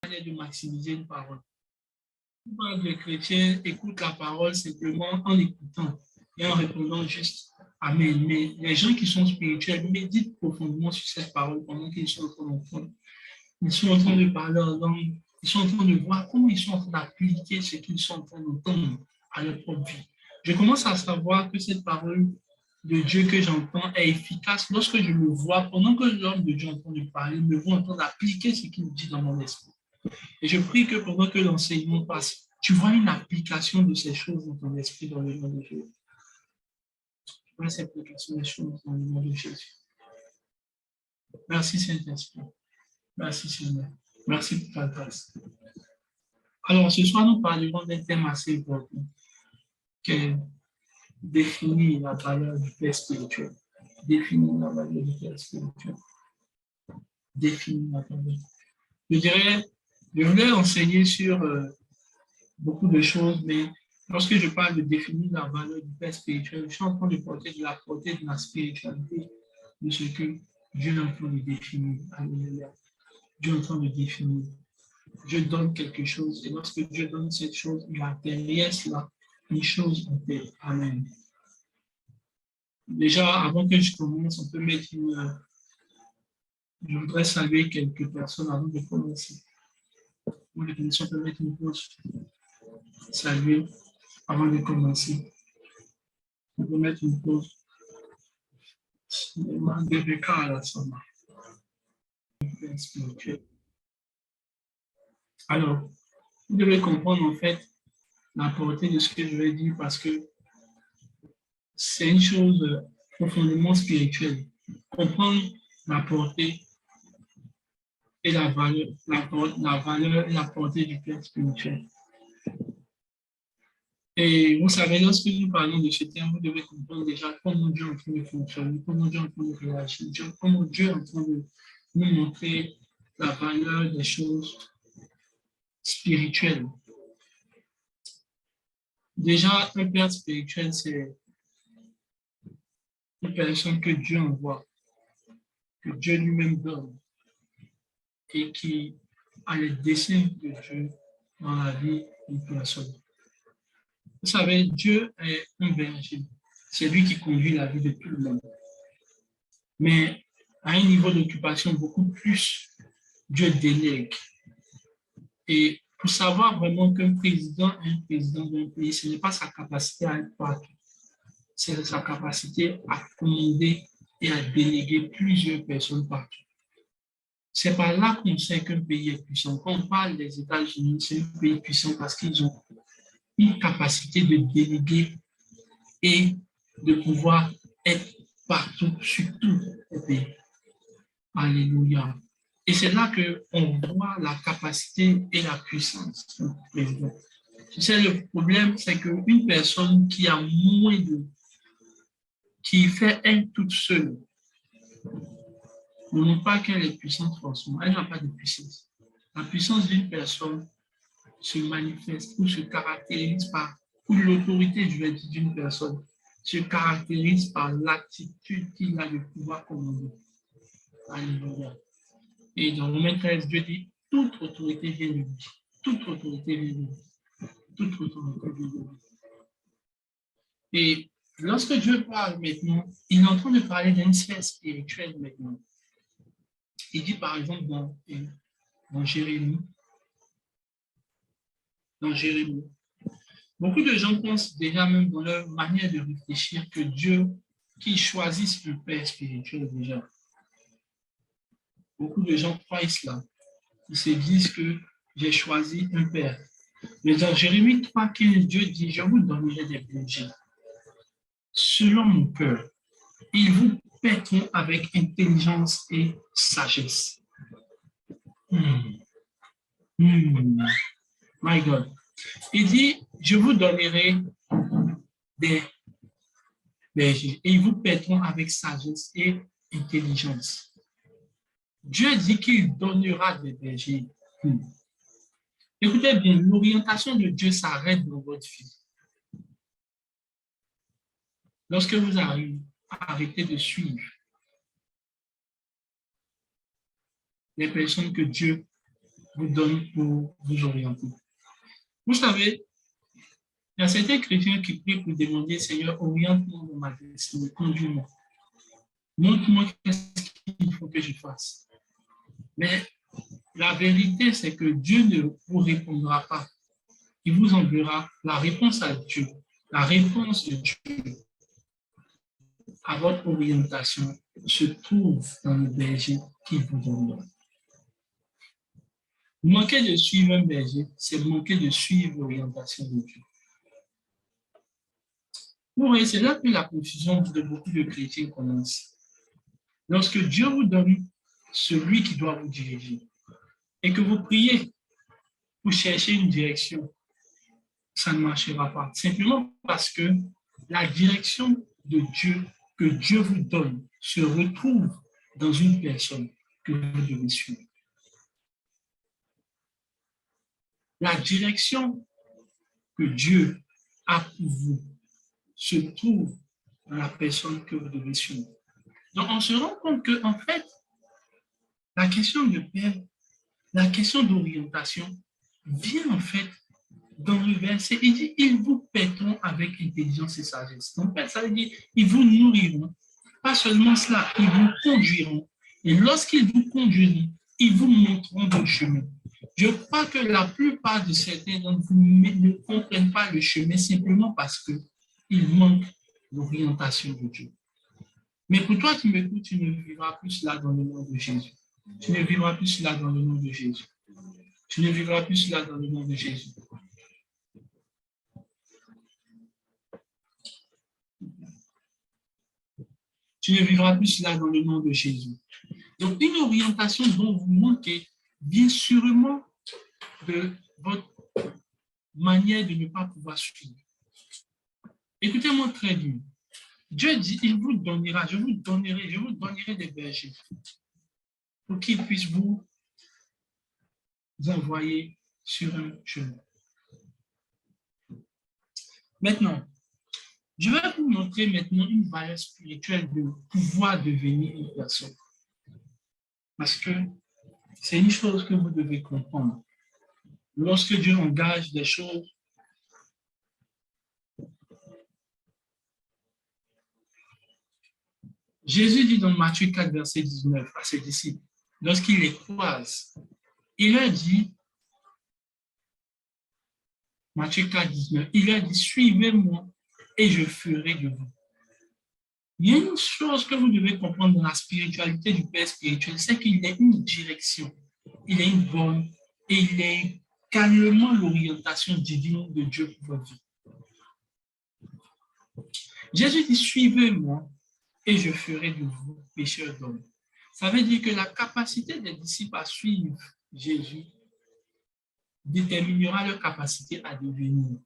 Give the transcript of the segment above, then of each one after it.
manière de maximiser une parole. Les chrétiens écoutent la parole simplement en écoutant et en répondant juste Amen. Mais les gens qui sont spirituels méditent profondément sur cette parole pendant qu'ils sont en train d'entendre. Ils sont en train de parler en langue. Ils sont en train de voir comment ils sont en train d'appliquer ce qu'ils sont en train d'entendre à leur propre vie. Je commence à savoir que cette parole de Dieu que j'entends est efficace lorsque je me vois, pendant que l'homme de Dieu est en train de parler, me voit en train d'appliquer ce qu'il dit dans mon esprit. Et je prie que pendant que l'enseignement passe, tu vois une application de ces choses dans ton esprit dans le nom de Jésus. Tu vois cette application des choses dans le nom de Jésus. Merci Saint-Esprit. Merci Seigneur. Merci pour ta grâce. Alors ce soir, nous parlerons d'un thème assez important qui est définir la valeur du Père spirituel. Définir la valeur du Père spirituel. Définir la valeur. Je voulais enseigner sur beaucoup de choses, mais lorsque je parle de définir la valeur du Père spirituel, je suis en train de porter de la portée de la spiritualité de ce que Dieu est en train de définir. Alléluia. Dieu est en train de définir. Dieu donne quelque chose, et lorsque Dieu donne cette chose, il a derrière cela une chose en tête. Amen. Déjà, avant que je commence, on peut mettre une. Je voudrais saluer quelques personnes avant de commencer. Pour les conditions, on peut mettre une pause. Saluer avant de commencer. On peut mettre une pause. Alors, vous devez comprendre en fait la portée de ce que je vais dire parce que c'est une chose profondément spirituelle. Comprendre la portée et la valeur et la portée du Père spirituel. Et vous savez, lorsque nous parlons de ce thème, vous devez comprendre déjà comment Dieu est en train de fonctionner, comment Dieu est en train de réagir, comment Dieu est en train de nous montrer la valeur des choses spirituelles. Déjà, un Père spirituel, c'est une personne que Dieu envoie, que Dieu lui-même donne, et qui a les desseins de Dieu dans la vie d'une personne. Vous savez, Dieu est un berger. C'est lui qui conduit la vie de tout le monde. Mais à un niveau d'occupation beaucoup plus, Dieu délègue. Et pour savoir vraiment qu'un président est un président d'un pays, ce n'est pas sa capacité à être partout. C'est sa capacité à commander et à déléguer plusieurs personnes partout. C'est par là qu'on sait qu'un pays est puissant. Quand on parle des États-Unis, c'est un pays puissant parce qu'ils ont une capacité de déléguer et de pouvoir être partout, sur tout le pays. Alléluia. Et c'est là qu'on voit la capacité et la puissance du président. Tu sais, le problème, c'est qu'une personne qui a moins de... qui fait elle toute seule, ne montre pas qu'elle est puissante forcément. Elle n'a pas de puissance. La puissance d'une personne se manifeste ou se caractérise par, ou l'autorité, je vais dire, d'une personne se caractérise par l'attitude qu'il a de pouvoir commander. Alléluia. Et dans Romains 13, Dieu dit, toute autorité vient de lui. Toute autorité vient de lui. Toute autorité vient de lui. Et lorsque Dieu parle maintenant, il est en train de parler d'une sphère spirituelle maintenant. Il dit par exemple dans Jérémie, beaucoup de gens pensent déjà même dans leur manière de réfléchir que Dieu, qui choisisse le Père spirituel déjà. Beaucoup de gens croient cela. Ils se disent que j'ai choisi un Père. Mais dans Jérémie 3,15, Dieu dit, je vous donnerai des bergers selon mon cœur. Ils vous paîtront avec intelligence et sagesse. My God. Il dit, je vous donnerai des bergers et ils vous paîtront avec sagesse et intelligence. Dieu dit qu'il donnera des bergers. Écoutez bien, l'orientation de Dieu s'arrête dans votre vie. Lorsque vous arrêtez de suivre les personnes que Dieu vous donne pour vous orienter. Vous savez, il y a certains chrétiens qui prient pour demander, Seigneur, oriente-moi dans ma destinée, conduis-moi. Montre-moi qu'est-ce qu'il faut que je fasse. Mais la vérité, c'est que Dieu ne vous répondra pas. Il vous enverra la réponse à Dieu, la réponse de Dieu à votre orientation se trouve dans le berger qu'il vous donne. Manquer de suivre un berger, c'est manquer de suivre l'orientation de Dieu. Vous voyez, c'est là que la confusion de beaucoup de chrétiens commence. Lorsque Dieu vous donne celui qui doit vous diriger et que vous priez pour chercher une direction, ça ne marchera pas. Simplement parce que la direction de Dieu que Dieu vous donne se retrouve dans une personne que vous devez suivre. La direction que Dieu a pour vous se trouve dans la personne que vous devez suivre. Donc, on se rend compte que, en fait, la question de paix, la question d'orientation vient, en fait, dans le verset. Il dit, ils vous paieront avec intelligence et sagesse. Donc, ça veut dire, ils vous nourriront. Pas seulement cela, ils vous conduiront. Et lorsqu'ils vous conduiront, ils vous montreront le chemin. Je crois que la plupart de certains d'entre vous ne comprennent pas le chemin simplement parce qu'ils manquent l'orientation de Dieu. Mais pour toi qui m'écoutes, tu ne vivras plus cela dans le nom de Jésus. Tu ne vivras plus cela dans le nom de Jésus. Tu ne vivras plus cela dans le nom de Jésus. Tu ne vivras plus cela dans le nom de Jésus. Donc, une orientation dont vous manquez vient sûrement de votre manière de ne pas pouvoir suivre. Écoutez-moi très bien. Dieu dit, il vous donnera, je vous donnerai des bergers pour qu'ils puissent vous envoyer sur un chemin. Maintenant, je vais vous montrer maintenant une valeur spirituelle de pouvoir devenir une personne. Parce que c'est une chose que vous devez comprendre. Lorsque Dieu engage des choses, Jésus dit dans Matthieu 4, verset 19 à ses disciples, lorsqu'il les croise, il leur dit, Matthieu 4, 19, il leur dit, suivez-moi et je ferai de vous. Il y a une chose que vous devez comprendre dans la spiritualité du Père spirituel, c'est qu'il y a une direction, il y a une bonne et il y a carrément l'orientation divine de Dieu pour votre vie. Jésus dit, suivez-moi et je ferai de vous pécheurs d'hommes. Ça veut dire que la capacité des disciples à suivre Jésus déterminera leur capacité à devenir.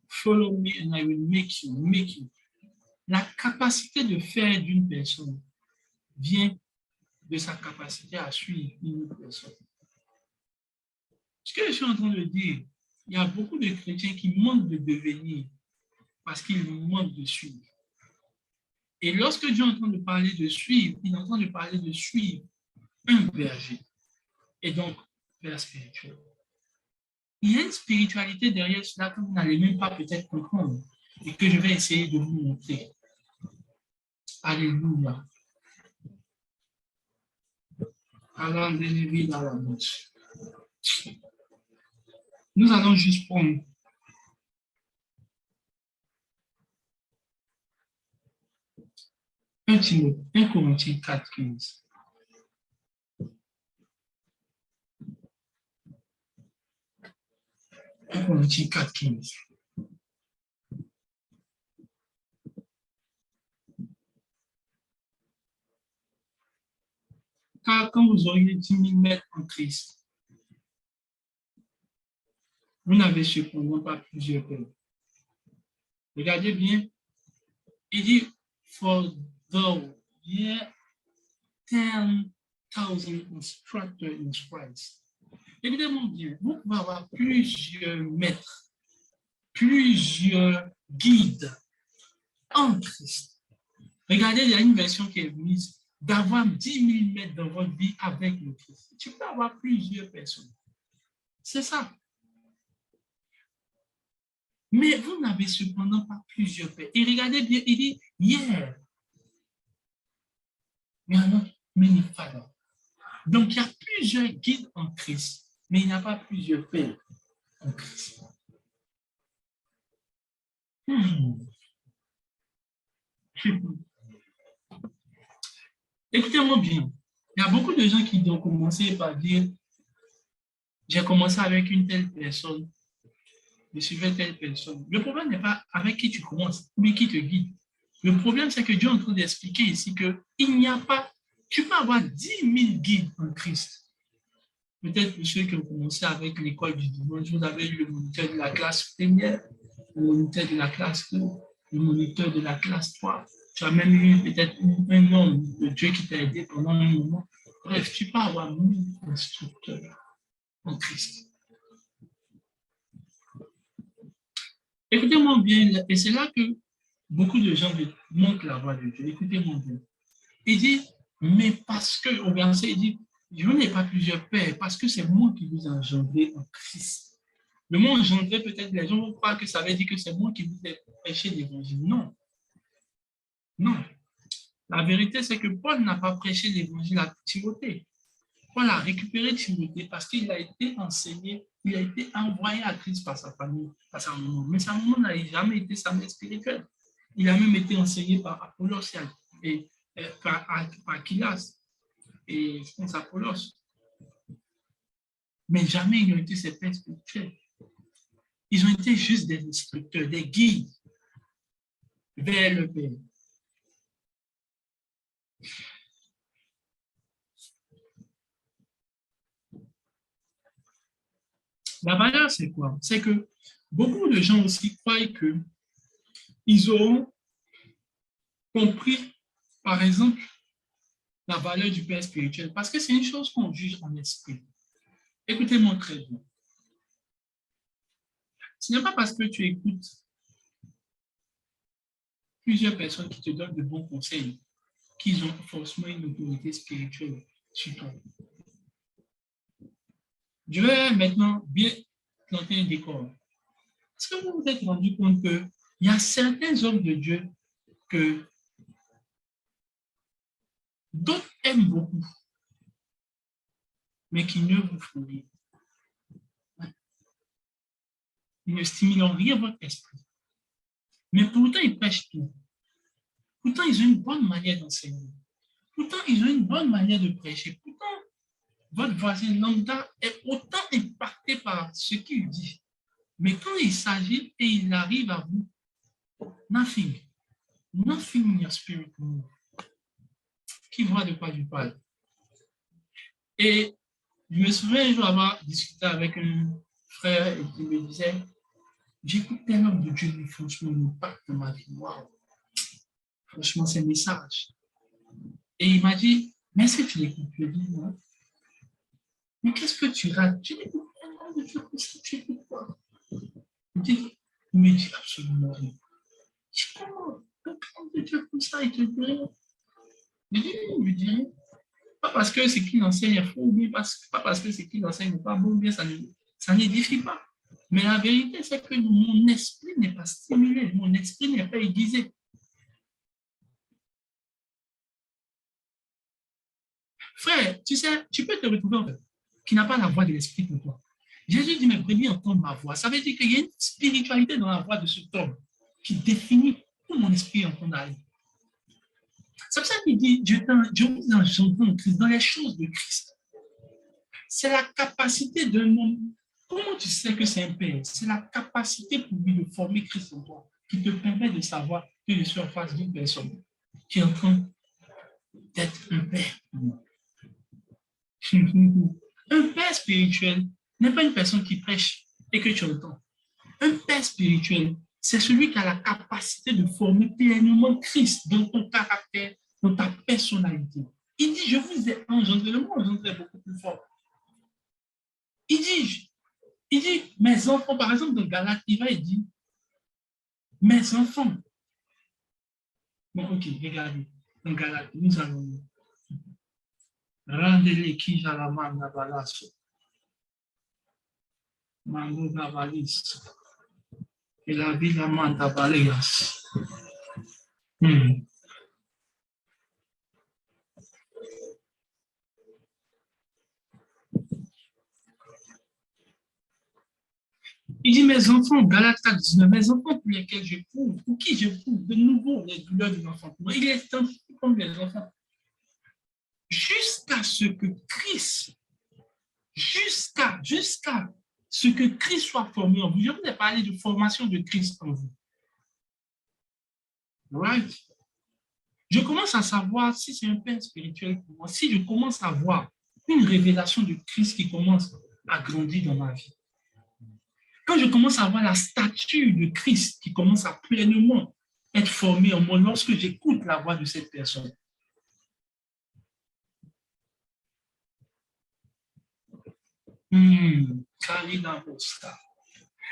Follow me and I will make you. La capacité de faire d'une personne vient de sa capacité à suivre une autre personne. Ce que je suis en train de dire, il y a beaucoup de chrétiens qui manquent de devenir parce qu'ils manquent de suivre. Et lorsque Dieu est en train de parler de suivre, il est en train de parler de suivre un berger. Et donc, père spirituel. Il y a une spiritualité derrière cela que vous n'allez même pas peut-être comprendre et que je vais essayer de vous montrer. Alléluia. Nous allons juste prendre un Corinthiens 4, 15. Un Corinthiens 4, 15. Car quand vous auriez 10 000 mètres en Christ, vous n'avez cependant pas plusieurs pères. Regardez bien, il dit, for though ye 10,000 instructors in Christ. Évidemment bien, vous pouvez avoir plusieurs maîtres, plusieurs guides en Christ. Regardez, il y a une version qui est mise d'avoir 10 000 mètres dans votre vie avec le Christ. Tu peux avoir plusieurs personnes. C'est ça. Mais vous n'avez cependant pas plusieurs pères. Et regardez bien, il dit hier. Mais alors, Father. Donc, il y a plusieurs guides en Christ, mais il n'y a pas plusieurs pères en Christ. Écoutez-moi bien. Il y a beaucoup de gens qui ont commencé par dire, j'ai commencé avec une telle personne, je suivais telle personne. Le problème n'est pas avec qui tu commences, mais qui te guide. Le problème, c'est que Dieu est en train d'expliquer ici qu'il n'y a pas, tu peux avoir 10 000 guides en Christ. Peut-être pour ceux qui ont commencé avec l'école du dimanche, vous avez eu le moniteur de la classe première, le moniteur de la classe 2, le moniteur de la classe 3. Tu as même eu peut-être un homme de Dieu qui t'a aidé pendant un moment. Bref, tu peux avoir 1000 instructeurs en Christ. Écoutez-moi bien, et c'est là que beaucoup de gens manquent la voix de Dieu. Écoutez-moi bien. Il dit, mais parce que, au verset, il dit, je n'ai pas plusieurs pères, parce que c'est moi qui vous ai engendré en Christ. Le mot engendré, peut-être les gens vont croire que ça veut dire que c'est moi qui vous ai prêché l'évangile. Non. Non. La vérité, c'est que Paul n'a pas prêché l'évangile à Timothée. Paul a récupéré Timothée parce qu'il a été enseigné, il a été envoyé à Christ par sa famille, par sa maman. Mais sa maman n'a jamais été sa mère spirituelle. Il a même été enseigné par Apollos et par Aquilas et je pense Apollos. Mais jamais ils n'ont été ses pères spirituels. Ils ont été juste des instructeurs, des guides vers le Père. La valeur, c'est quoi? C'est que beaucoup de gens aussi croient qu'ils auront compris, par exemple, la valeur du Père spirituel, parce que c'est une chose qu'on juge en esprit. Écoutez-moi très bien. Ce n'est pas parce que tu écoutes plusieurs personnes qui te donnent de bons conseils qu'ils ont forcément une autorité spirituelle sur toi. Je vais maintenant bien planter un décor. Est-ce que vous vous êtes rendu compte qu'il y a certains hommes de Dieu que d'autres aiment beaucoup, mais qui ne vous font rien. Ils ne stimulent en rien votre esprit. Mais pourtant, ils prêchent tout. Pourtant, ils ont une bonne manière d'enseigner. Pourtant, ils ont une bonne manière de prêcher. Pourtant, votre voisin lambda est autant impacté par ce qu'il dit. Mais quand il s'agit et il arrive à vous, nothing. Nothing in your spirit move. Qui voit de quoi je parle. Et je me souviens un jour avoir discuté avec un frère et qui me disait, j'écoute un homme de Dieu, mais franchement, il impacte dans ma vie. Wow. Franchement, c'est un message. Et il m'a dit, mais est-ce que tu l'écoutes? Je lui ai dit, non. Mais qu'est-ce que tu rates? Tu l'écoutes un homme de Dieu comme ça, tu écoutes quoi? Il me dit absolument rien. Je dis, comment? Un homme de Dieu comme ça, il te dit rien. Je dis, il me dit rien. Pas parce que ce qu'il enseigne est faux, ou pas parce que ce qu'il enseigne n'est pas bon, bien ça n'édifie pas. Mais la vérité, c'est que mon esprit n'est pas stimulé, mon esprit n'est pas aiguisé. Frère, tu sais, tu peux te retrouver en fait, qui n'a pas la voix de l'esprit pour toi. Jésus dit, mes brebis entendent ma voix. Ça veut dire qu'il y a une spiritualité dans la voix de cet homme qui définit où mon esprit est en train d'aller. C'est pour ça qu'il dit, Dieu vous engendre en Christ, dans les choses de Christ. C'est la capacité d'un homme. Comment tu sais que c'est un père? C'est la capacité pour lui de former Christ en toi qui te permet de savoir que je suis en face d'une personne qui est en train d'être un père. Un père spirituel n'est pas une personne qui prêche et que tu entends. Un père spirituel, c'est celui qui a la capacité de former pleinement Christ dans ton caractère, dans ta personnalité. Il dit, je vous ai engendré. Le mot engendré est beaucoup plus fort. Il dit, mes enfants, par exemple, dans Galates, il dit, mes enfants. Bon, ok, regardez. Dans Galates, nous allons. Randele kija la manda balaso. Mando gavalis. Et la vie la manda baleas. Hmm. Il dit, mes enfants, Galates 19, mes enfants pour lesquels j'éprouve, pour qui j'éprouve de nouveau les douleurs de l'enfant. Il est ainsi comme les enfants. Jusqu'à ce que Christ, jusqu'à ce que Christ soit formé en vous. Je vous ai parlé de formation de Christ en vous. Right? Je commence à savoir si c'est un père spirituel pour moi, si je commence à voir une révélation de Christ qui commence à grandir dans ma vie. Quand je commence à voir la statue de Christ qui commence à pleinement être formée en moi lorsque j'écoute la voix de cette personne.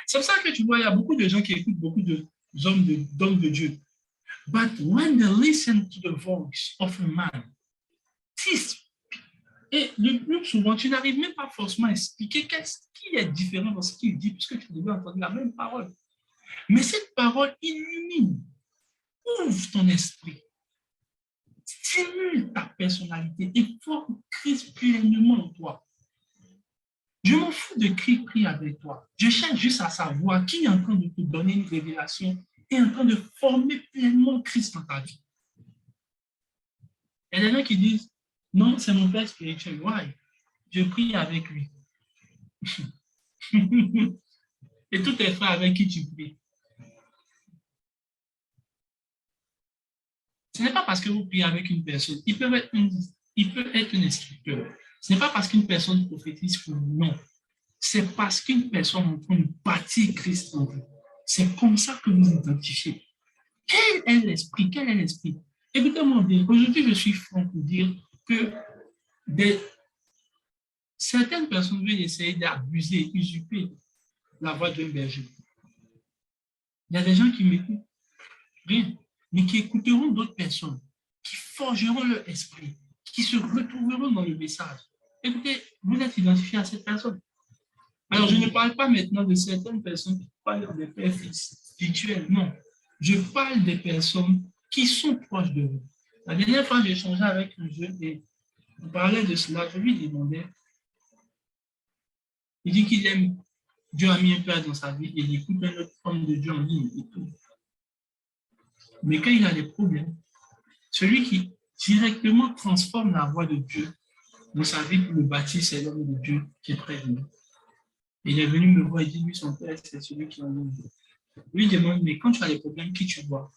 C'est pour ça que tu vois, il y a beaucoup de gens qui écoutent beaucoup d'hommes de Dieu. But when they listen to the voice of a man, et le plus souvent, tu n'arrives même pas forcément à expliquer qu'est-ce qui est différent dans ce qu'il dit, puisque tu devais entendre la même parole. Mais cette parole illumine, ouvre ton esprit, stimule ta personnalité et forme Christ pleinement en toi. Je m'en fous de qui prie avec toi. Je cherche juste à savoir qui est en train de te donner une révélation et en train de former pleinement Christ dans ta vie. Il y a des gens qui disent, non, c'est mon père spirituel. Why? Je prie avec lui. Et tous tes frères avec qui tu pries. Ce n'est pas parce que vous priez avec une personne. Il peut être un instructeur. Ce n'est pas parce qu'une personne prophétise pour vous. Non. C'est parce qu'une personne est en train de bâtir Christ en vous. C'est comme ça que vous identifiez. Quel est l'esprit? Quel est l'esprit? Écoutez-moi bien. Aujourd'hui, je suis franc pour dire que certaines personnes veulent essayer d'abuser, usurper la voix d'un berger. Il y a des gens qui m'écoutent, rien, mais qui écouteront d'autres personnes, qui forgeront leur esprit, qui se retrouveront dans le message. Écoutez, vous êtes identifié à cette personne. Alors, je ne parle pas maintenant de certaines personnes qui parlent des pères spirituels, non. Je parle des personnes qui sont proches de vous. La dernière fois, j'ai échangé avec un jeune et on parlait de cela. Je lui demandais, il dit qu'il aime, Dieu a mis un père dans sa vie et il écoute un autre homme de Dieu en ligne et tout. Mais quand il a des problèmes, celui qui directement transforme la voix de Dieu dans sa vie pour le bâtir, c'est l'homme de Dieu qui est près de lui. Il est venu me voir et dit, lui, son père, c'est celui qui en ligne. Je lui demande, mais quand tu as des problèmes, qui tu vois?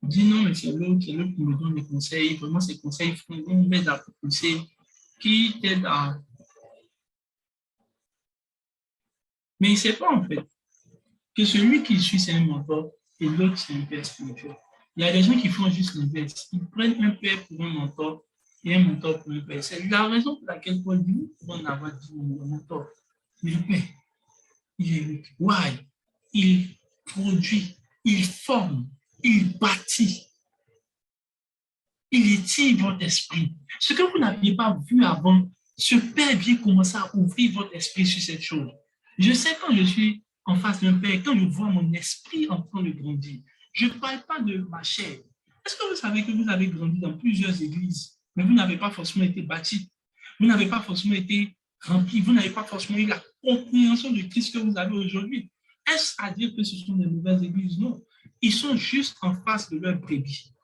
Il dit non, mais c'est l'autre qui me donne des conseils. Vraiment, ces conseils font m'aide à pousser, qui t'aide à. Mais il ne sait pas en fait que celui qui suit, c'est un mentor et l'autre, c'est un père spirituel. Il y a des gens qui font juste l'inverse. Ils prennent un père pour un mentor et un mentor pour un père. C'est la raison pour laquelle Paul dit nous pouvons en avoir dit mentor. Mais le père, il est why? Il produit, il forme, il bâtit. Il étire votre esprit. Ce que vous n'aviez pas vu avant, ce Père vient commencer à ouvrir votre esprit sur cette chose. Je sais quand je suis en face d'un Père, quand je vois mon esprit en train de grandir, je ne parle pas de ma chair. Est-ce que vous savez que vous avez grandi dans plusieurs églises, mais vous n'avez pas forcément été bâti, vous n'avez pas forcément été rempli, vous n'avez pas forcément eu la compréhension du Christ que vous avez aujourd'hui? Est-ce à dire que ce sont des mauvaises églises? Non. Ils sont juste en face de leur brebis.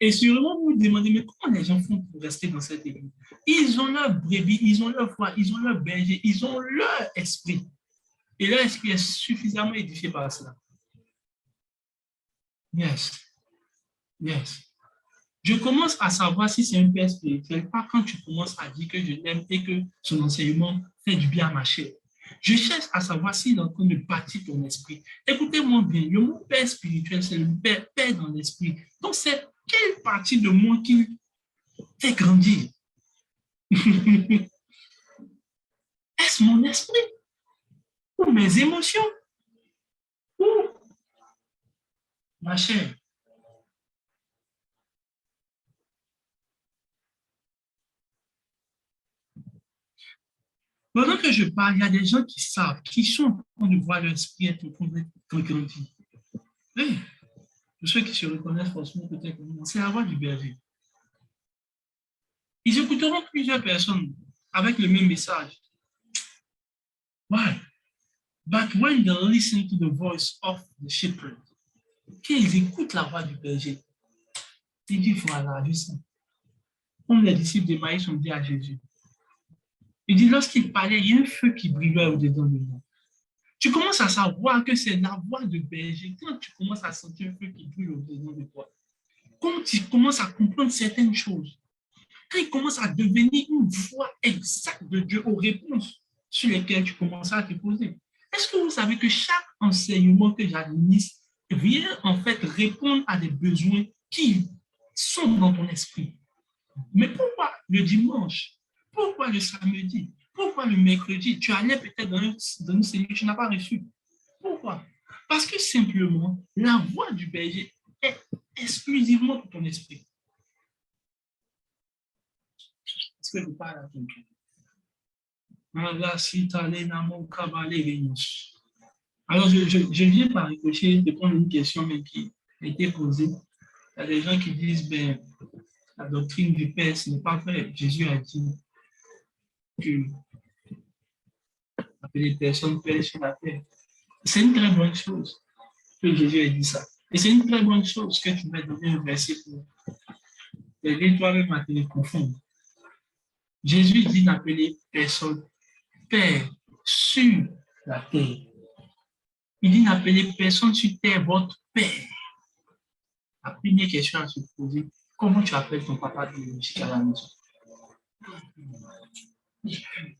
Et sûrement, vous vous demandez, mais comment les gens font pour rester dans cette église? Ils ont leur brebis, ils ont leur foi, ils ont leur berger, ils ont leur esprit. Et leur esprit est suffisamment édifié par cela. Yes. Yes. Je commence à savoir si c'est un père spirituel, pas quand tu commences à dire que je l'aime et que son enseignement fait du bien à ma chair. Je cherche à savoir s'il est en train de bâtir ton esprit. Écoutez-moi bien, le mot père spirituel, c'est le père dans l'esprit. Donc, c'est quelle partie de moi qui fait grandir? Est-ce mon esprit? Ou mes émotions? Ou ma chair? Pendant que je parle, il y a des gens qui savent, qui sont en train de voir leur esprit être en train d'être grandi. Oui, pour ceux qui se reconnaissent forcément peut-être, c'est la voix du berger. Ils écouteront plusieurs personnes avec le même message. Why? But when they listen to the voice of the shepherd, qu'ils écoutent la voix du berger, ils disent voilà, je sais. Comme les disciples de Maïs ont dit à Jésus. Il dit lorsqu'il parlait, il y a un feu qui brillait au-dedans de moi. Tu commences à savoir que c'est la voix du berger quand tu commences à sentir un feu qui brille au-dedans de toi. Quand tu commences à comprendre certaines choses, quand il commence à devenir une voix exacte de Dieu aux réponses sur lesquelles tu commences à te poser. Est-ce que vous savez que chaque enseignement que j'administre vient en fait répondre à des besoins qui sont dans ton esprit? Mais pourquoi le dimanche? Pourquoi le samedi? Pourquoi le mercredi? Tu allais peut-être dans une cellule que tu n'as pas reçue. Pourquoi? Parce que simplement, la voix du berger est exclusivement pour ton esprit. Est-ce que je parle à ton cœur? Alors, je viens par ricochet de prendre une question mais qui a été posée. Il y a des gens qui disent, ben, la doctrine du Père, ce n'est pas vrai. Jésus a dit que les personnes pèrent sur la terre. C'est une très bonne chose que Jésus ait dit ça. Et c'est une très bonne chose que tu m'as donné un verset pour aider toi-même à te les confondre. Jésus dit d'appeler personne Père sur la terre. Il dit n'appelez personne sur terre votre Père. La première question à se poser, comment tu appelles ton papa biologique à la maison?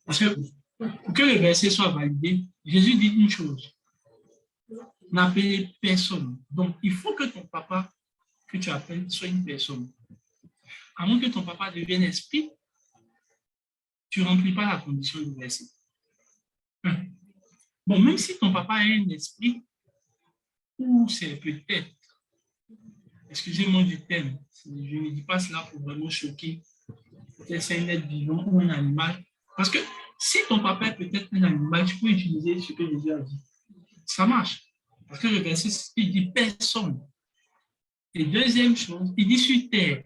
Parce que pour que le verset soit validé, Jésus dit une chose, n'appelez personne. Donc, il faut que ton papa que tu appelles soit une personne. À moins que ton papa devienne esprit, tu ne remplis pas la condition du verset. Bon, même si ton papa est un esprit, ou c'est peut-être, excusez-moi du thème, je ne dis pas cela pour vraiment choquer, peut-être c'est un être vivant ou un animal. Parce que si ton papa est peut-être un animal, tu peux utiliser ce que Jésus a dit. Ça marche. Parce que le verset, il dit personne. Et deuxième chose, il dit sur terre.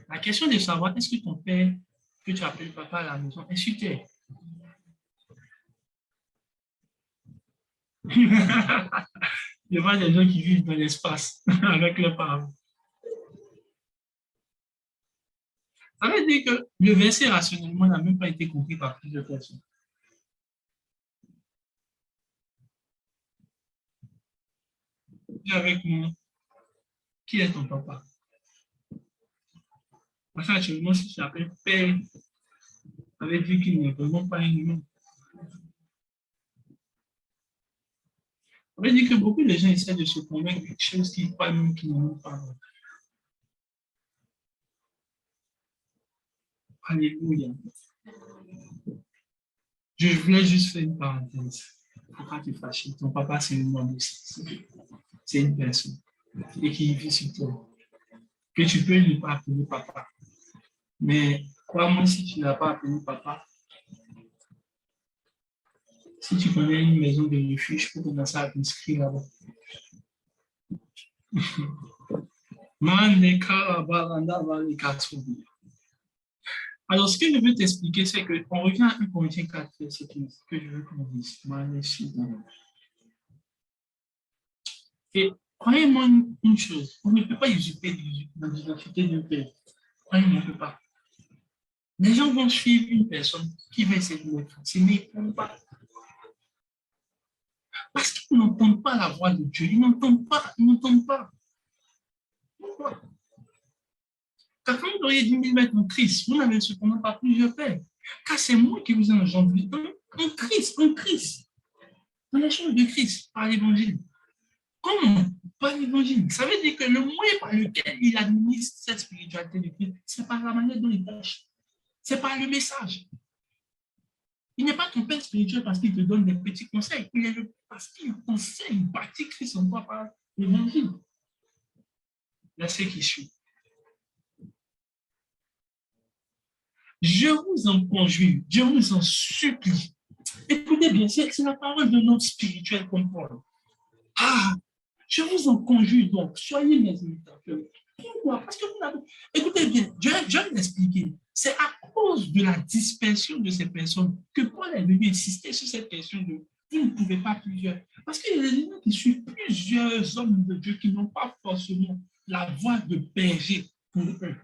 La question de savoir, est-ce que ton père, que tu appelles papa à la maison, est sur terre? Il y a des gens qui vivent dans l'espace avec leurs parents. Ça veut dire que le verset rationnellement n'a même pas été compris par plusieurs personnes. Dis avec moi, qui est ton papa? Parce qu'actuellement, si tu appelles père, ça veut dire qu'il n'est vraiment pas un humain. Ça veut dire que beaucoup de gens essaient de se convaincre de choses qu'ils croient même qu'ils n'ont pas. Alléluia. Je voulais juste faire une parenthèse. Pourquoi tu fâches? Ton papa, c'est une homme aussi. C'est une personne. Et qui vit sur toi. Que tu peux ne pas appeler papa. Mais crois-moi, si tu ne l'as pas appelé papa, si tu connais une maison de refuge, pour commencer à t'inscrire là-bas. Alors, ce que je veux t'expliquer, c'est qu'on revient à 1 Corinthiens 4, verset 15, que je veux qu'on dise. Et croyez-moi une chose, on ne peut pas usurper l'identité d'un père. Croyez-moi, on ne peut pas. Les gens vont suivre une personne qui va essayer de le fasciner, mais ils ne peuvent pas. Parce qu'ils n'entendent pas la voix de Dieu, ils n'entendent pas, ils n'entendent pas. Pourquoi? Car quand vous auriez dit 1000 mètres en Christ, vous n'avez cependant pas plusieurs pères. Car c'est moi qui vous ai engendré en Christ, dans les choses de Christ, par l'évangile. Comment? Par l'évangile. Ça veut dire que le moyen par lequel il administre cette spiritualité de Christ, c'est par la manière dont il prêche. C'est par le message. Il n'est pas ton père spirituel parce qu'il te donne des petits conseils. Il est parce qu'il conseille, il bâtit Christ en toi par l'évangile. Verset qui suit. Je vous en conjure, je vous en supplie. Écoutez bien, c'est la parole de notre spirituel comme Paul. Ah, je vous en conjure donc, soyez mes imitateurs. Pourquoi? Parce que vous n'avez... Écoutez bien, je vais l'expliquer. C'est à cause de la dispersion de ces personnes que Paul est venu insister sur cette question de vous ne pouvez pas plusieurs. Parce qu'il y a des gens qui suivent plusieurs hommes de Dieu qui n'ont pas forcément la voix de berger pour eux.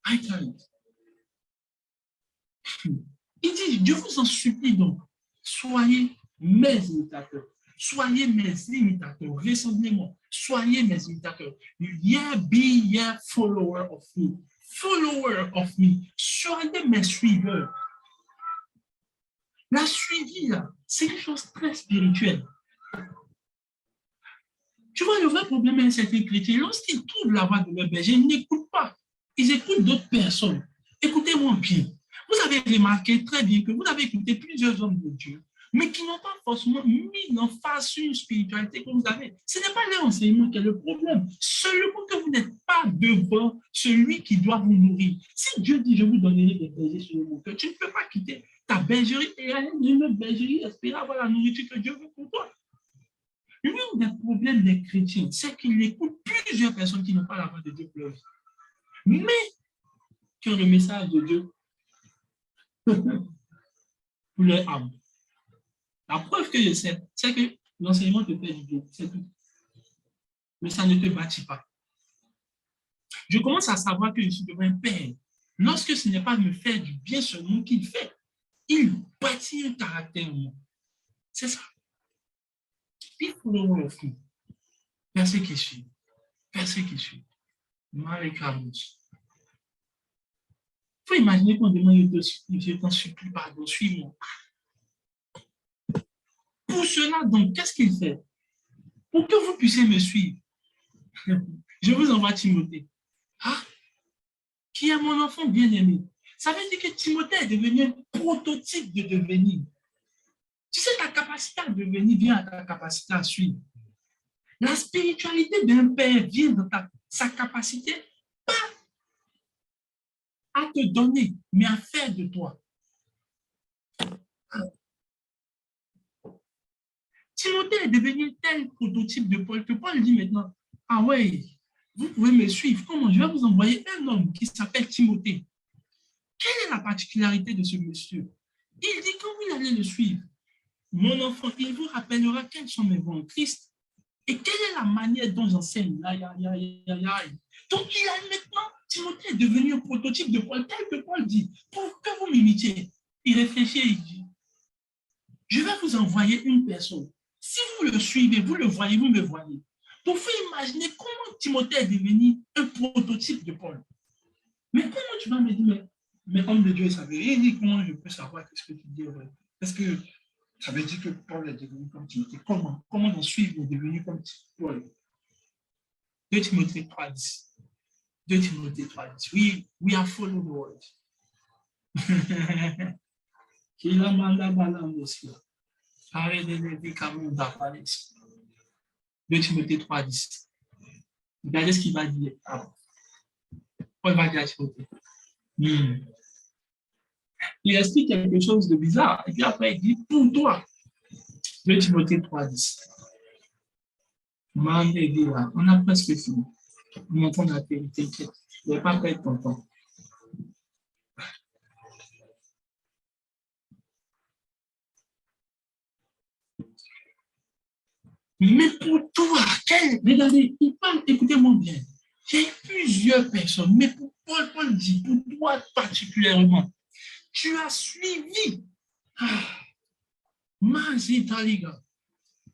I can't. Il dit, je vous en supplie donc, soyez mes imitateurs. Soyez mes imitateurs. Ressemblez-moi. Soyez mes imitateurs. Yeah, be yeah, follower of me. Follower of me. Soyez mes suiveurs. La suivi, là, c'est quelque chose de très spirituel. Tu vois, le vrai problème avec certains chrétiens, lorsqu'ils trouvent la voix de leur berger, ils n'écoutent pas. Ils écoutent d'autres personnes. Écoutez-moi bien. Vous avez remarqué très bien que vous avez écouté plusieurs hommes de Dieu, mais qui n'ont pas forcément mis en face une spiritualité que vous avez. Ce n'est pas l'enseignement qui est le problème. Seulement que vous n'êtes pas devant celui qui doit vous nourrir. Si Dieu dit, je vous donnerai des bergers sur mon cœur, tu ne peux pas quitter ta bergerie et aller dans une autre bergerie, espérer avoir la nourriture que Dieu veut pour toi. L'un des problèmes des chrétiens, c'est qu'ils écoutent plusieurs personnes qui n'ont pas la voix de Dieu pour leur vie, mais qui ont le message de Dieu pour leur âme. La preuve que je sais, c'est que l'enseignement te fait du bien, c'est tout. Mais ça ne te bâtit pas. Je commence à savoir que je suis devant un père. Lorsque ce n'est pas me faire du bien seulement qu'il fait, il bâtit un caractère en moi. C'est ça. Il faut le voir. Verset qui suit. Verset qui suit. Marie Carlos. Il faut imaginer qu'on demande, je t'en supplie, pardon, suis-moi. Pour cela, donc, qu'est-ce qu'il fait? Pour que vous puissiez me suivre, je vous envoie Timothée. Ah, qui est mon enfant bien-aimé. Ça veut dire que Timothée est devenu un prototype de devenir. Tu sais, ta capacité à devenir vient à ta capacité à suivre. La spiritualité d'un père vient de sa capacité pas à te donner, mais à faire de toi. Timothée est devenu un tel prototype de Paul que Paul dit maintenant, ah ouais, vous pouvez me suivre. Comment? Je vais vous envoyer un homme qui s'appelle Timothée. Quelle est la particularité de ce monsieur? Il dit, quand vous allez le suivre, mon enfant, il vous rappellera quels sont mes voies en Christ et quelle est la manière dont j'enseigne. Donc, il a maintenant, Timothée est devenu un prototype de Paul, tel que Paul dit, pour que vous m'imitiez. Il réfléchit et il dit, je vais vous envoyer une personne. Si vous le suivez, vous le voyez, vous me voyez. Donc, il faut imaginer comment Timothée est devenu un prototype de Paul. Mais comment tu vas me dire, mais homme de Dieu, ça veut rien dire, comment je peux savoir ce que tu dis? Parce que ça veut dire que Paul est devenu comme Timothée. Comment? Comment d'en suivre est devenu comme Paul? 2 Timothée 3:10. 2 Timothée 3:10. We are following the word. Qu'il a mandé aussi. 2 Timothée 3:10. Regardez ce qu'il va dire. Paul va dire à Timothée. Il explique quelque chose de bizarre. Et puis après, il dit, pour toi. 2 Timothée 3:10. On a presque fini. On entend la vérité. Je ne vais pas perdre ton temps. Mais pour toi, regardez, il parle, écoutez-moi bien. Il y a plusieurs personnes, mais pour Paul dit, pour toi particulièrement, tu as suivi.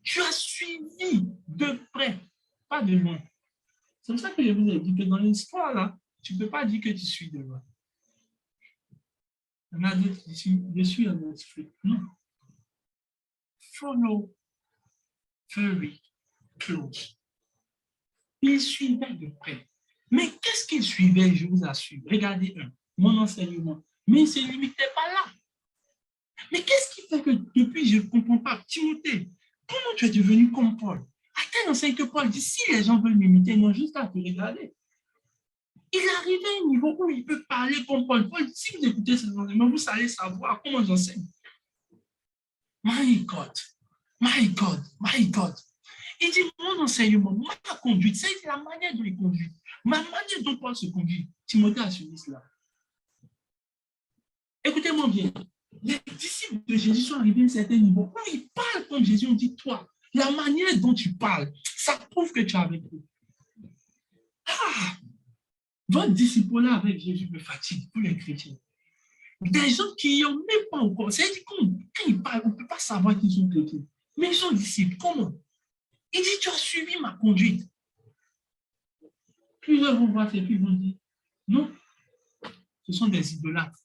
Tu as suivi de près, pas de loin. C'est pour ça que je vous ai dit que dans l'histoire, là, tu ne peux pas dire que tu suis de loin. Il y en a d'autres qui disent, je suis en esprit. Non. Follow very close. Il suivait de près. Mais qu'est-ce qu'il suivait, je vous assure? Regardez mon enseignement. Mais il ne se limitait pas là. Mais qu'est-ce qui fait que depuis, je ne comprends pas, Timothée, comment tu es devenu comme Paul? À tel enseigne que Paul dit, si les gens veulent m'imiter, ils n'ont juste à te regarder. Il est arrivé à un niveau où il peut parler comme Paul. Paul, si vous écoutez ces enseignements, vous allez savoir comment j'enseigne. My God, my God, my God. Il dit, mon enseignement, ma conduite, c'est la manière dont il conduit. Ma manière dont Paul se conduit. Timothée a suivi cela. Écoutez-moi bien. Les disciples de Jésus sont arrivés à un certain niveau où ils parlent comme Jésus. On dit, toi, la manière dont tu parles, ça prouve que tu es avec eux. Ah, votre disciple-là avec Jésus me fatigue, tous les chrétiens. Des gens qui n'ont même pas encore. C'est-à-dire quand ils parlent, on ne peut pas savoir qu'ils sont chrétiens. Mais ils sont disciples. Comment? Il dit, tu as suivi ma conduite. Plusieurs vont voir ces filles vont dire, non, ce sont des idolâtres.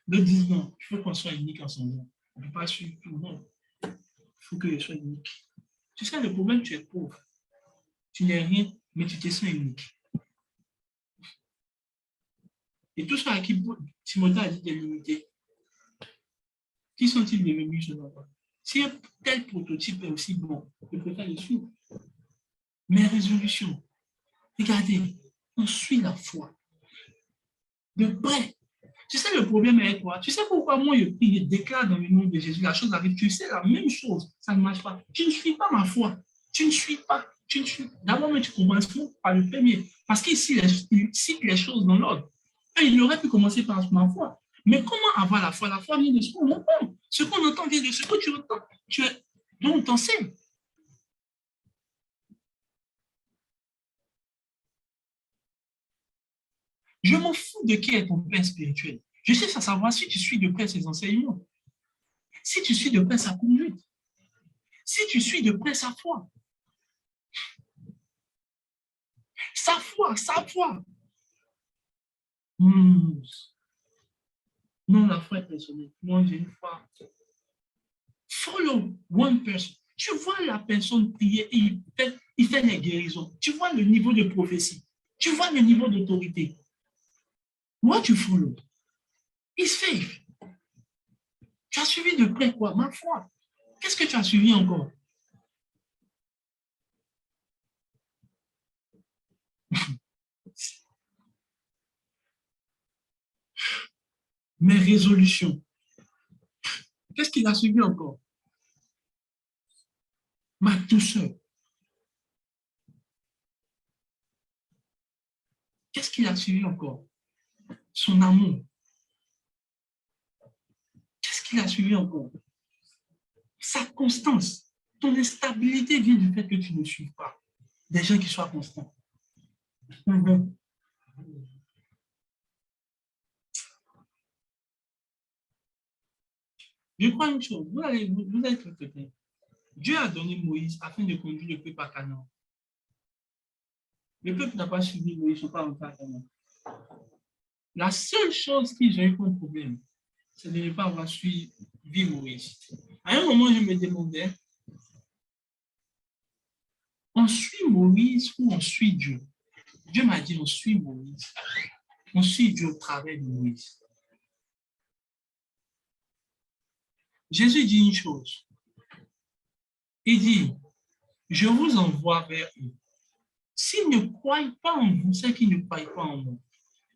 D'autres disent, non, il faut qu'on soit unique en son nom. On ne peut pas suivre tout le monde. Il faut que je sois unique. Tu sais, le problème, tu es pauvre. Tu n'es rien, mais tu te sens unique. Et tout ça à qui Timothée a dit de l'unité. Qui sont-ils devenus selon toi? Si un tel prototype est aussi bon, je préfère le suivre. Mes résolutions, regardez, on suit la foi. De près. Tu sais le problème avec toi. Tu sais pourquoi moi je prie, je déclare dans le nom de Jésus, la chose arrive. Tu sais la même chose, ça ne marche pas. Tu ne suis pas ma foi. Tu ne suis pas. Tu ne suis. D'abord, mais tu commences par le premier. Parce qu'ici, il cite les choses dans l'ordre. Il aurait pu commencer par ma foi. Mais comment avoir la foi? La foi vient de ce qu'on entend. Ce qu'on entend vient de ce que tu entends. Donc, on t'enseigne. Je m'en fous de qui est ton père spirituel. Je cherche à savoir si tu suis de près ses enseignements, si tu suis de près sa conduite, si tu suis de près sa foi. Sa foi, sa foi. Non, la foi est personnelle. Moi, j'ai une foi. Follow one person. Tu vois la personne prier et il fait les guérisons. Tu vois le niveau de prophétie. Tu vois le niveau d'autorité. What you follow? His faith. Tu as suivi de près quoi? Ma foi. Qu'est-ce que tu as suivi encore? Mes résolutions. Qu'est-ce qu'il a suivi encore? Ma douceur. Qu'est-ce qu'il a suivi encore? Son amour. Qu'est-ce qu'il a suivi encore? Sa constance. Ton instabilité vient du fait que tu ne suis pas des gens qui soient constants. Je crois une chose, vous allez être clair. Dieu a donné Moïse afin de conduire le peuple à Canaan. Le peuple n'a pas suivi Moïse, ils ne sont pas rentrés à Canaan. La seule chose qu'ils ont eu comme problème, c'est de ne pas avoir suivi Moïse. À un moment, je me demandais, on suit Moïse ou on suit Dieu? Dieu m'a dit, on suit Moïse. On suit Dieu au travers de Moïse. Jésus dit une chose. Il dit, je vous envoie vers eux. S'ils ne croient pas en vous, c'est qu'ils ne croient pas en moi.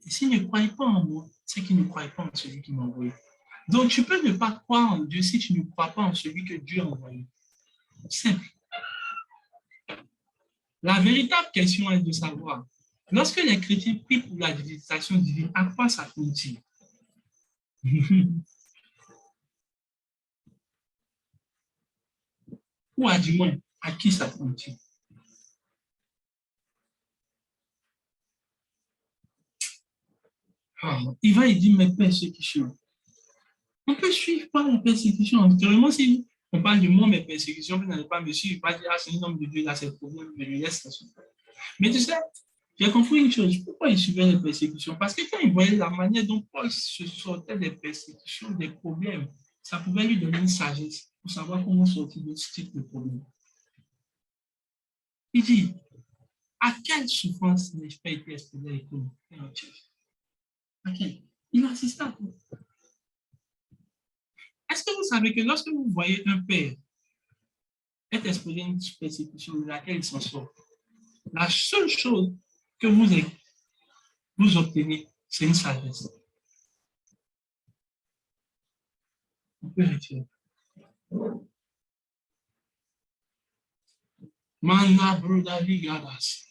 Et s'ils ne croient pas en moi, c'est qu'ils ne croient pas en celui qui m'a envoyé. Donc, tu peux ne pas croire en Dieu si tu ne crois pas en celui que Dieu a envoyé. Simple. La véritable question est de savoir, lorsque les chrétiens prient pour la visitation divine, à quoi ça compte-t-il? Ou à du moins, à qui ça compte-t-il? Ivan, il dit mes persécutions. On peut suivre par la persécution. Naturellement, si on parle de moi, mes persécutions, vous n'allez pas me suivre, pas dire, ah, c'est un homme de Dieu, il a ses problèmes, je le laisse. Mais tu sais, j'ai compris une chose. Pourquoi il suivait les persécutions? Parce que quand il voyait la manière dont Paul se sortait des persécutions, des problèmes, ça pouvait lui donner une sagesse pour savoir comment sortir de ce type de problème. Il dit, à quelle souffrance n'ai-je pas été exposé avec vous? À quelle? Il assista à tout. Est-ce que vous savez que lorsque vous voyez un père est exposé à une persécution de laquelle il s'en sort. La seule chose que vous obtenez, c'est une sagesse. On peut retirer. Manda Brudavi Gadas.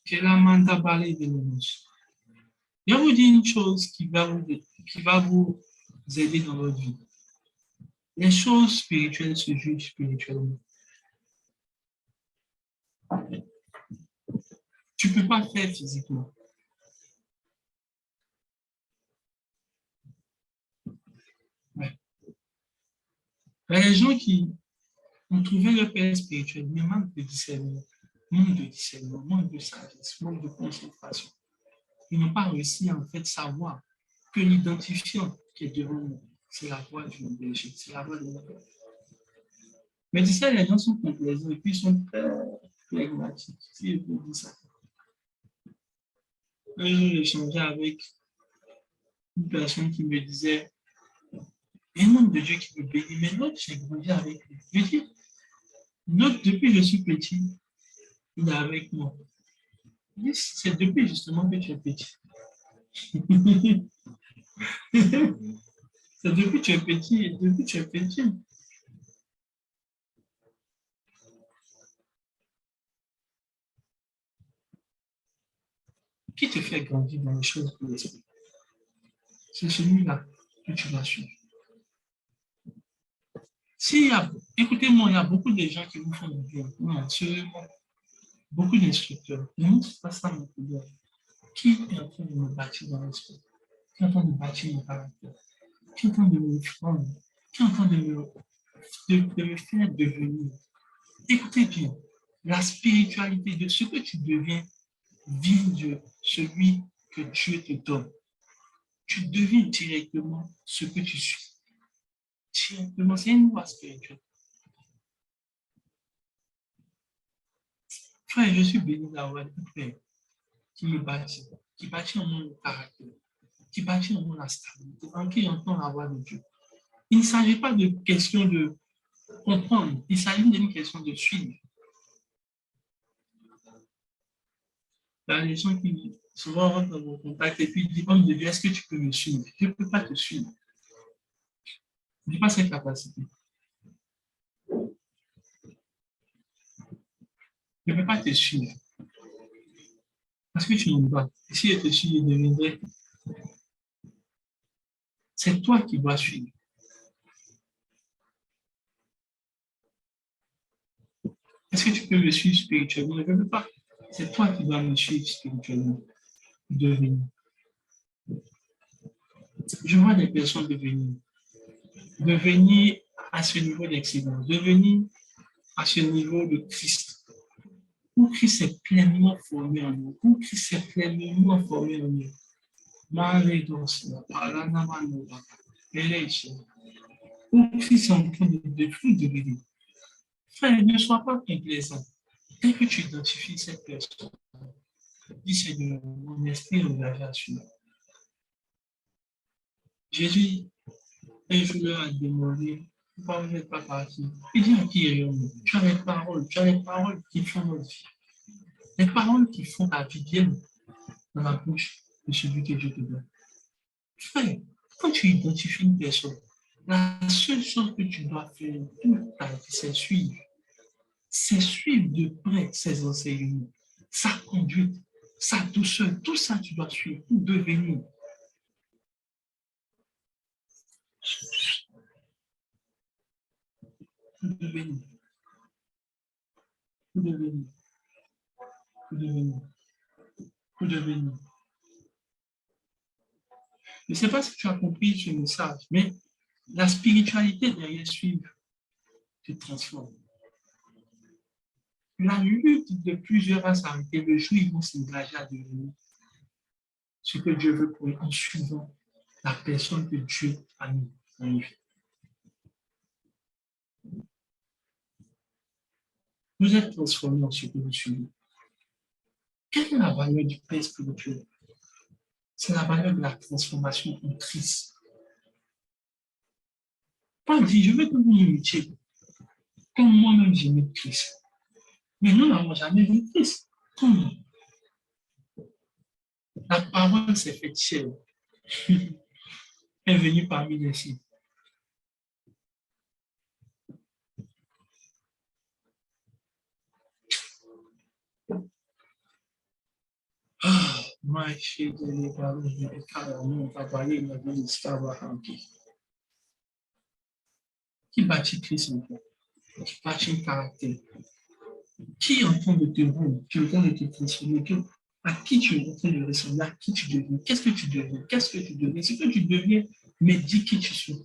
Que la manda balai de l'honneur. Je vous dis une chose qui va vous aider dans votre vie. Les choses spirituelles se jugent spirituellement. Tu ne peux pas faire physiquement. Ouais. Les gens qui ont trouvé le père spirituel, mais manquent de discernement, manque de sagesse, manque de concentration. Ils n'ont pas réussi à en fait savoir que l'identifiant qui est devant nous, c'est la voix du berger, c'est la voix de notre père. Mais tu sais, les gens sont complaisants et puis ils sont très flegmatiques, si je peux dire ça. Un jour, j'ai échangé avec une personne qui me disait, il y a un homme de Dieu qui me bénit, mais l'autre, j'ai grandi avec lui. Je dis, l'autre, depuis que je suis petit, il est avec moi. Je dis, c'est depuis justement que tu es petit. C'est depuis que tu es petit, depuis que tu es petit. Qui te fait grandir dans les choses de l'esprit? C'est celui-là que tu vas suivre. Écoutez-moi, il y a beaucoup de gens qui vous font du bien. Non, beaucoup d'instructeurs. Ne montre pas ça mon problème. Qui est en train de me bâtir dans l'esprit? Qui est en train de bâtir mon caractère? Qui est en train de me former? Qui est en train de me faire devenir? Écoutez bien, la spiritualité de ce que tu deviens vient de celui que Dieu te donne. Tu deviens directement ce que tu suis. Directement, c'est une voie spirituelle. Frère, je suis béni d'avoir un père qui me bâtit, qui bâtit en moi le caractère, qui bâtit en moi la stabilité, en qui j'entends la voix de Dieu. Il ne s'agit pas de question de comprendre, il s'agit d'une question de suivre. Il y a des gens qui souvent rentrent dans mon contact et puis disent, homme de Dieu, est-ce que tu peux me suivre? Je ne peux pas te suivre. Je n'ai pas cette capacité. Je ne peux pas te suivre. Parce que tu n'en pas. Et si je te suis, je deviendrai. C'est toi qui dois suivre. Est-ce que tu peux me suivre spirituellement? Je ne peux pas. C'est toi qui dois me suivre spirituellement. Devenir. Je vois des personnes devenir à ce niveau d'excellence, devenir à ce niveau de Christ, où Christ est pleinement formé en nous, où Christ est pleinement formé en nous. Où Christ est en train de devenir. Frère, ne sois pas complaisant. Dès que tu identifies cette personne, dis Seigneur, mon esprit est engagé à suivre. Jésus, un jour leur a demandé, pourquoi vous n'êtes pas parti? Il dit à qui est tu as les paroles qui font notre vie. Les paroles qui font ta vie viennent dans la bouche de celui que Dieu te donne. Frère, quand tu identifies une personne, la seule chose que tu dois faire toute ta vie, c'est suivre. C'est suivre de près ses enseignements, sa conduite, sa douceur, tout ça tu dois suivre pour devenir. Pour devenir. Pour devenir. Pour devenir. Pour devenir. Je ne sais pas si tu as compris ce message, mais la spiritualité derrière suivre te transforme. La lutte de plusieurs va s'arrêter le jour où ils vont s'engager à devenir ce que Dieu veut pour eux en suivant la personne que Dieu a mis dans les vies. Vous êtes transformés en ce que vous suivez. Quelle est la valeur du Père spirituel? C'est la valeur de la transformation en Christ. Paul dit, je veux que vous m'imitiez comme moi-même j'aimais Christ. Mais nous n'avons jamais vu Christ. Comment? La parole s'est faite chair, est venue parmi les siens. Ah, ma chérie, les parents, je vais carrément travailler dans une histoire qui bâtit Christ en toi, qui bâtit un caractère, qui est en train de te rendre, qui est en train de te transformer, à qui tu es en train de ressembler, à qui tu deviens, qu'est-ce que tu deviens, qu'est-ce que tu deviens, ce que tu deviens, mais dis qui tu suis.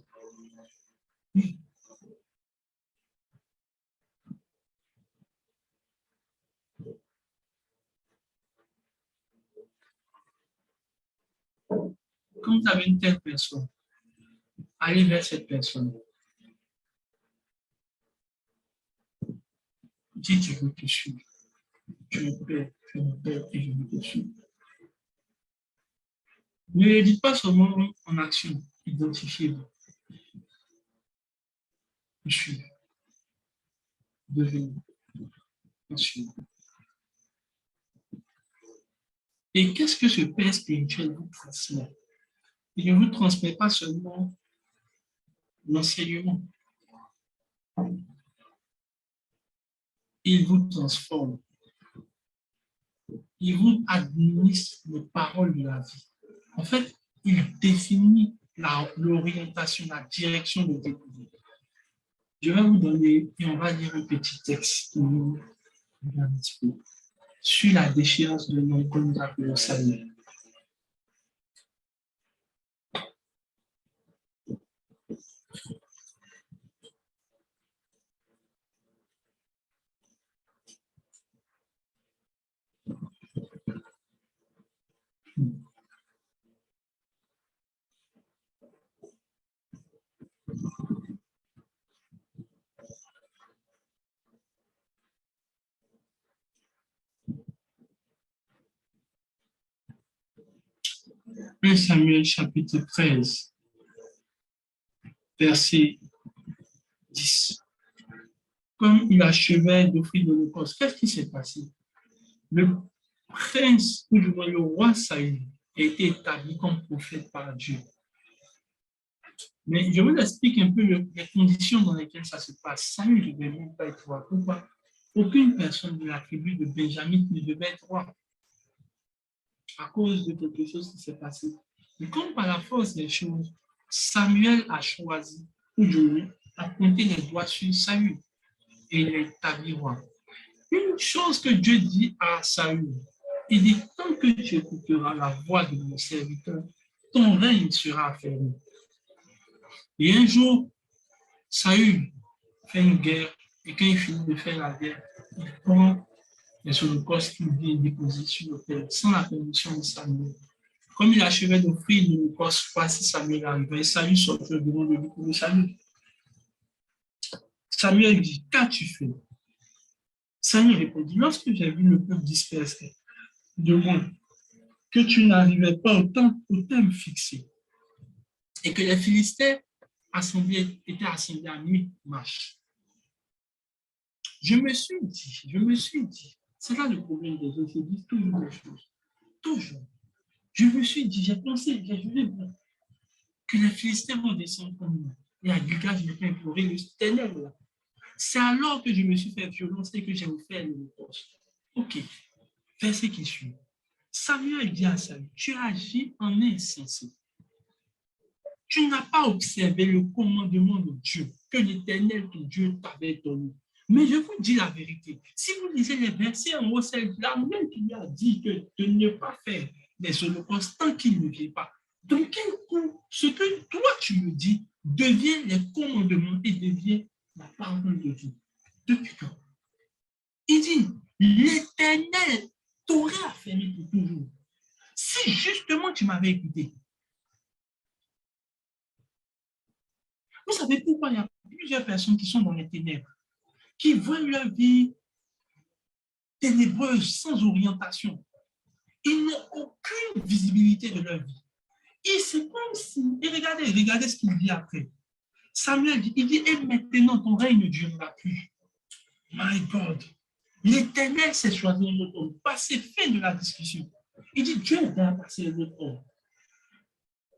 Quand vous avez une telle personne, allez vers cette personne. Dis, je veux te suivre. Tu es père, tu es mon père et je veux te suivre. Ne le dites pas seulement en action, identifiez-vous. Suivre, devenir, suivre. Et qu'est-ce que ce père spirituel vous transmet? Il ne vous transmet pas seulement l'enseignement. Il vous transforme. Il vous administre les paroles de la vie. En fait, il définit l'orientation, la direction de votre vie. Je vais vous donner, et on va lire un petit texte pour nous, un petit peu, sur la déchéance de l'homme que nous appelons Samuel. Un Samuel chapitre 13, verset 10. Comme il achevait d'offrir l'Holocauste, qu'est-ce qui s'est passé? Le prince, ou du moins le roi Saül, a été établi comme prophète par Dieu. Mais je vous explique un peu les conditions dans lesquelles ça se passe. Saül ne devait même pas être roi. Pourquoi? Aucune personne de la tribu de Benjamin ne devait être roi à cause de quelque chose qui s'est passé. Et comme par la force des choses, Samuel a choisi, ou du moins, a pointé les doigts sur Saül et il est établi roi. Une chose que Dieu dit à Saül, il dit, tant que tu écouteras la voix de mon serviteur, ton règne sera affermi. Et un jour, Saül fait une guerre, et quand il finit de faire la guerre, il prend les holocaustes qu'il vient déposer sur l'autel, sans la permission de Samuel. Comme il achevait d'offrir l'holocauste, voici Samuel arrivait, et Saül sortait devant lui pour le salut. Samuel dit, qu'as-tu fait? Samuel répondit, lorsque j'ai vu le peuple dispersé, de moi, que tu n'arrivais pas au thème fixé, et que les Philistins étaient assemblés à Michmash. Je me suis dit, c'est là le problème des gens, ils disent toujours des choses, toujours. Je me suis dit, j'ai pensé, j'ai juré que les Philistins vont descendre comme nous. Et à Gilgal, je vais implorer le ténèbre. C'est alors que je me suis fait violence et que j'ai offert le poste. Ok, verset qui suit. Samuel dit à Saül, tu agis en insensé. Tu n'as pas observé le commandement de Dieu, que l'Éternel, ton Dieu, t'avait donné. Mais je vous dis la vérité. Si vous lisez les versets en haut, c'est la même qui lui a dit que de ne pas faire des holocaustes tant qu'il ne vient pas. Donc, quel coup, ce que toi tu me dis devient les commandements et devient la parole de Dieu. Depuis quand? Il dit, l'Éternel t'aurait affermi pour toujours. Si justement tu m'avais écouté. Vous savez pourquoi il y a plusieurs personnes qui sont dans les ténèbres, qui voient leur vie ténébreuse, sans orientation. Ils n'ont aucune visibilité de leur vie. Et c'est comme si, et regardez ce qu'il dit après. Samuel dit, il dit, et maintenant ton règne ne durera plus. My God. L'Éternel s'est choisi un autre homme. Passé fin de la discussion. Il dit, Dieu est à passer un autre homme.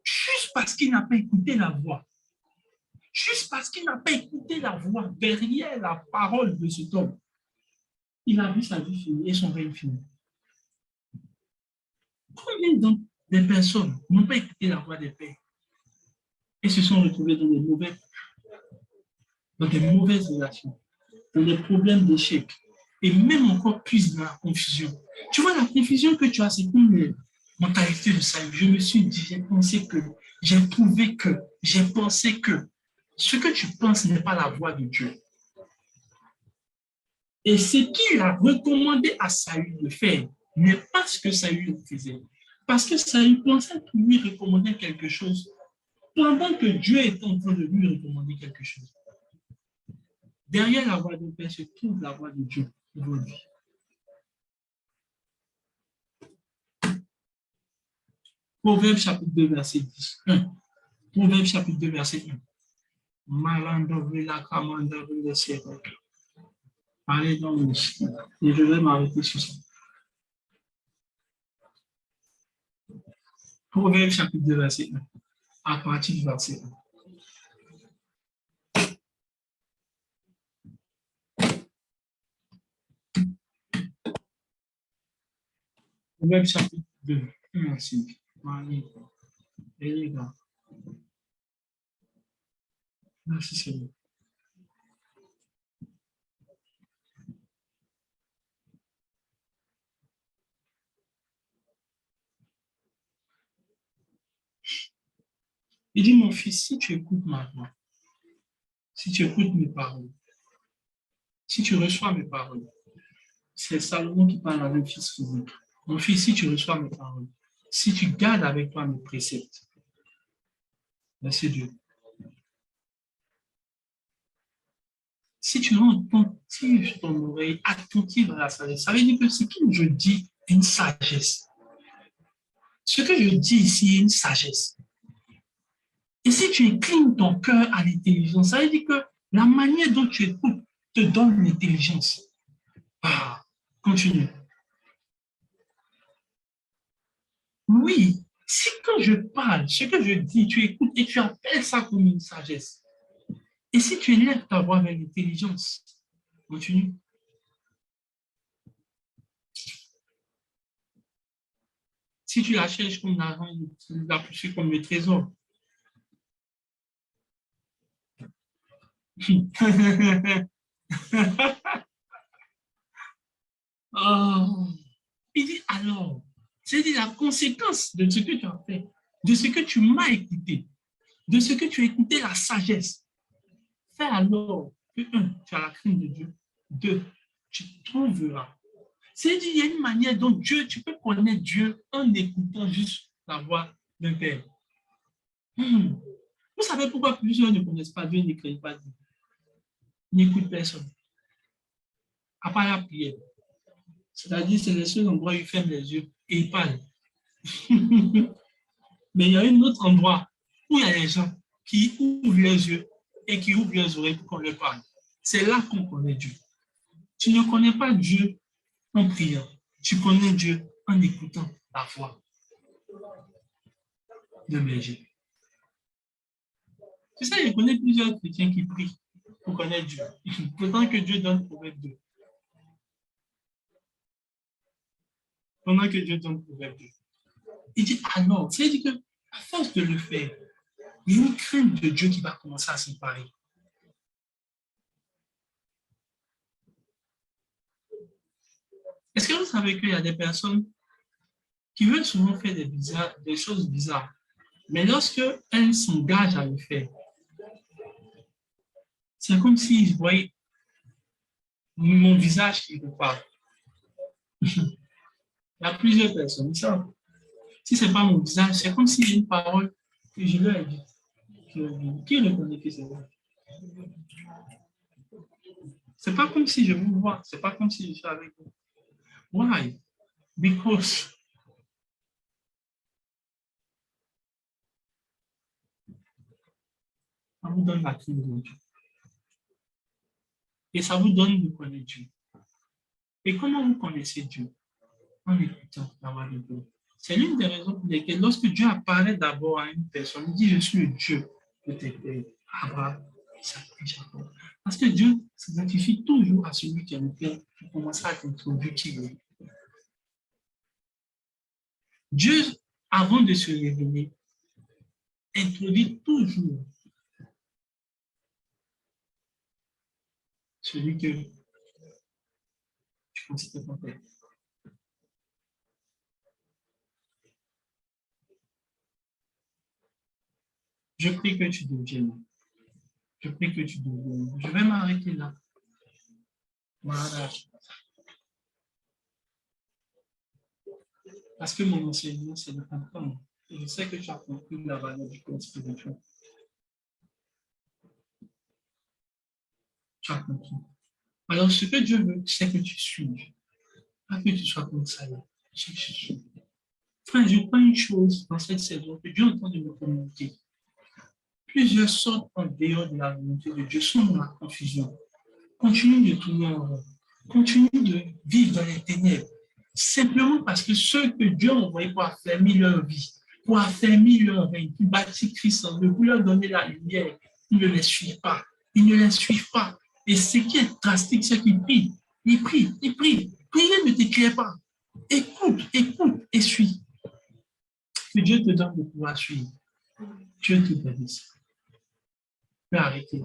Juste parce qu'il n'a pas écouté la voix. Juste parce qu'il n'a pas écouté la voix derrière la parole de cet homme. Il a vu sa vie finie et son règne fini. Combien donc de personnes n'ont pas écouté la voix des pères et se sont retrouvées dans des mauvaises relations, dans des problèmes d'échec et même encore plus dans la confusion. Tu vois, la confusion que tu as, c'est une mentalité de salut. Je me suis dit, j'ai pensé que, j'ai trouvé que, j'ai pensé que. Ce que tu penses n'est pas la voix de Dieu. Et ce qu'il a recommandé à Saül de faire n'est pas ce que Saül faisait. Parce que Saül pensait que lui recommandait quelque chose pendant que Dieu est en train de lui recommander quelque chose. Derrière la voix de Père se trouve la voix de Dieu aujourd'hui. Proverbe chapitre 2, verset 10. 1. Proverbe chapitre 2, verset 1. Allez dans le et je vais m'arrêter sur ça. Proverbe chapitre 2, verset 1. À partir du verset 1. Proverbe chapitre 2, 1 à 5. Et les gars, merci Seigneur. Il dit, mon fils, si tu écoutes ma voix, si tu écoutes mes paroles, si tu reçois mes paroles, c'est Salomon qui parle à un fils physique. Mon fils, si tu reçois mes paroles, si tu gardes avec toi mes préceptes, verset 2. Si tu rends attentive ton oreille, attentive à la sagesse, ça veut dire que ce que je dis est une sagesse. Ce que je dis ici est une sagesse. Et si tu inclines ton cœur à l'intelligence, ça veut dire que la manière dont tu écoutes te donne l'intelligence. Ah, continue. Oui, si quand je parle, ce que je dis, tu écoutes et tu appelles ça comme une sagesse. Et si tu élèves ta voix vers l'intelligence, continue. Si tu la cherches comme l'argent, tu la poursuis comme le trésor. Oh. Il dit alors, c'est la conséquence de ce que tu as fait, de ce que tu m'as écouté, de ce que tu as écouté, la sagesse. Fais alors que, un, tu as la crainte de Dieu. Deux, tu trouveras. C'est-à-dire, il y a une manière dont Dieu, tu peux connaître Dieu en écoutant juste la voix d'un père. Vous savez pourquoi plusieurs ne connaissent pas Dieu, ne craignent pas Dieu, n'écoutent personne, à part la prière. C'est-à-dire, c'est le seul endroit où ils ferment les yeux et ils parlent. Mais il y a un autre endroit où il y a des gens qui ouvrent les yeux et qui ouvrent les oreilles pour qu'on leur parle. C'est là qu'on connaît Dieu. Tu ne connais pas Dieu en priant. Tu connais Dieu en écoutant la voix de berger. Tu sais, je connais plusieurs chrétiens qui prient pour connaître Dieu. Pourtant que Dieu donne Proverbe 2. Pendant que Dieu donne Proverbe 2. Il dit, ah non, c'est-à-dire que à force de le faire, il y a une crainte de Dieu qui va commencer à s'emparer. Est-ce que vous savez qu'il y a des personnes qui veulent souvent faire des choses bizarres, mais lorsque elles s'engagent à le faire, c'est comme s'ils voyaient mon visage qui vous parle. Il y a plusieurs personnes, ça. Si ce n'est pas mon visage, c'est comme s'il y a une parole que je leur ai dit. Qui reconnaît que c'est vrai? C'est pas comme si je vous vois, c'est pas comme si je suis avec vous. Why? Because on vous donne la clé de Dieu. Et ça vous donne de connaître Dieu. Et comment vous connaissez Dieu? En écoutant la voix de Dieu. C'est l'une des raisons pour lesquelles, lorsque Dieu apparaît d'abord à une personne, il dit, je suis le Dieu de tes pères, Abraham, Isaac et Jacob. Parce que Dieu s'identifie toujours à celui qui est le Père, qui commence à t'introduire qui il est. Dieu, avant de se révéler, introduit toujours celui que tu considères comme Père. Je prie que tu deviennes. Je prie que tu deviennes. Je vais m'arrêter là. Voilà. Parce que mon enseignement, c'est de comprendre. Et je sais que tu as compris la valeur du corps spirituel. Tu as compris. Alors, ce que Dieu veut, c'est que tu suives. Pas que tu sois comme ça. Frère, je prends une chose dans cette saison que Dieu est en train de me communiquer. Plusieurs sortes en dehors de la volonté de Dieu sont dans la confusion. Continue de tourner en rond. Continue de vivre dans les ténèbres. Simplement parce que ceux que Dieu a envoyés pour affermir leur vie, pour affermir leur règne, pour bâtir Christ en eux, pour leur donner la lumière, ils ne les suivent pas. Ils ne les suivent pas. Et ce qui est drastique, c'est qu'ils prient. Ils prient, ils prient. Prier ne t'éclaire pas. Écoute, écoute et suis. Que Dieu te donne de pouvoir suivre. Dieu te bénisse. Tu peux arrêter.